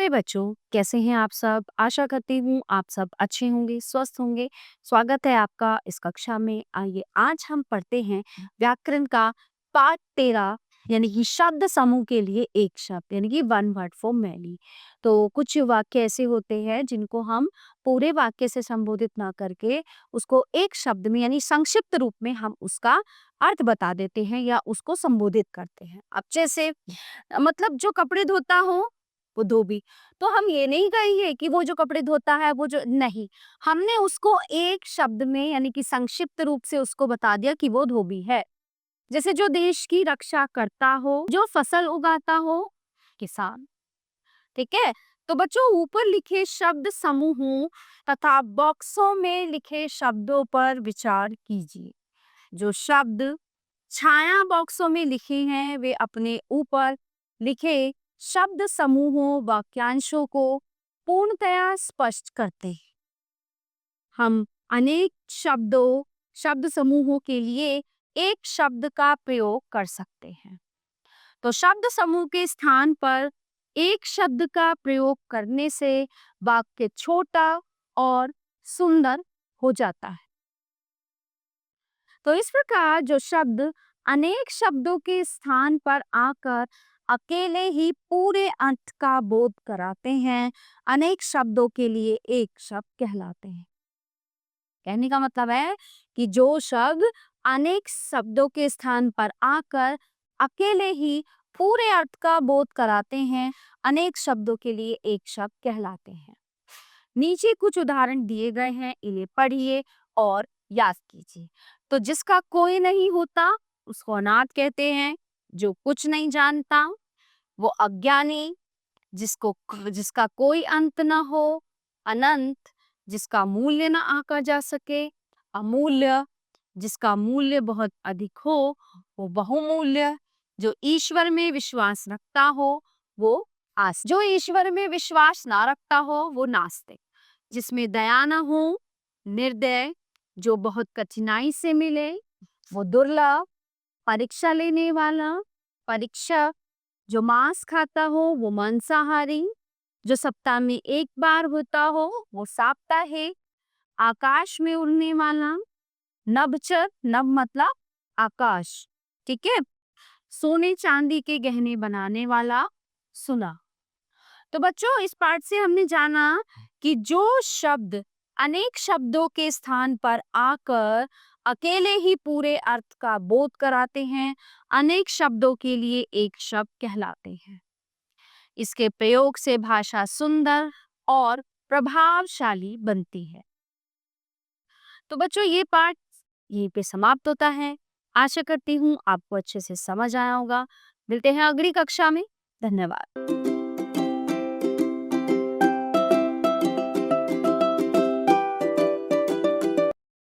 नमस्ते बच्चों, कैसे हैं आप सब? आशा करती हूँ आप सब अच्छे होंगे, स्वस्थ होंगे। स्वागत है आपका इस कक्षा में। आइए आज हम पढ़ते हैं व्याकरण का पाठ 13 यानी कि शब्द समूह के लिए एक शब्द यानी कि वन वर्ड फॉर मैनी। तो कुछ वाक्य ऐसे होते हैं जिनको हम पूरे वाक्य से संबोधित ना करके उसको एक शब्द में यानी संक्षिप्त रूप में हम उसका अर्थ बता देते हैं या उसको संबोधित करते हैं। अब जैसे मतलब जो कपड़े धोता हो वो धोबी। तो हम ये नहीं कहेंगे कि वो जो कपड़े धोता है वो जो नहीं, हमने उसको एक शब्द में यानी कि संक्षिप्त रूप से उसको बता दिया कि वो धोबी है। जैसे जो देश की रक्षा करता हो, जो फसल उगाता हो, किसान। ठीक है। तो बच्चों ऊपर लिखे शब्द समूहों तथा बॉक्सों में लिखे शब्दों पर विचार कीजिए। जो शब्द छाया बॉक्सों में लिखे हैं वे अपने ऊपर लिखे शब्द समूहों वाक्यांशों को पूर्णतया स्पष्ट करते हैं। हम अनेक शब्द समूहों के लिए एक शब्द का प्रयोग कर सकते हैं। तो शब्द समूह के स्थान पर एक शब्द का प्रयोग करने से वाक्य छोटा और सुंदर हो जाता है। तो इस प्रकार जो शब्द अनेक शब्दों के स्थान पर आकर अकेले ही पूरे अर्थ का बोध कराते हैं, अनेक शब्दों के लिए एक शब्द कहलाते हैं। कहने का मतलब है कि जो शब्द अनेक शब्दों के स्थान पर आकर अकेले ही पूरे अर्थ का बोध कराते हैं, अनेक शब्दों के लिए एक शब्द कहलाते हैं। नीचे कुछ उदाहरण दिए गए हैं, इन्हें पढ़िए और याद कीजिए। तो जिसका कोई नहीं होता उसको अनाथ कहते हैं। जो कुछ नहीं जानता वो अज्ञानी। जिसका कोई अंत न हो अनंत। जिसका मूल्य न आंका जा सके अमूल्य। जिसका मूल्य बहुत अधिक हो वो बहुमूल्य। जो ईश्वर में विश्वास रखता हो वो जो ईश्वर में विश्वास ना रखता हो वो नास्तिक। जिसमें दया न हो निर्दय। जो बहुत कठिनाई से मिले वो दुर्लभ। परीक्षा लेने वाला परीक्षक। जो मांस खाता हो वो मांसाहारी। जो सप्ताह में एक बार होता हो वो साप्ताहिक। आकाश में उड़ने वाला नभचर। नभ मतलब आकाश। ठीक है। सोने चांदी के गहने बनाने वाला सुना। तो बच्चों इस पाठ से हमने जाना कि जो शब्द अनेक शब्दों के स्थान पर आकर अकेले ही पूरे अर्थ का बोध कराते हैं, अनेक शब्दों के लिए एक शब्द कहलाते हैं। इसके प्रयोग से भाषा सुंदर और प्रभावशाली बनती है। तो बच्चों ये पाठ यहीं पे समाप्त होता है। आशा करती हूँ आपको अच्छे से समझ आया होगा। मिलते हैं अगली कक्षा में। धन्यवाद।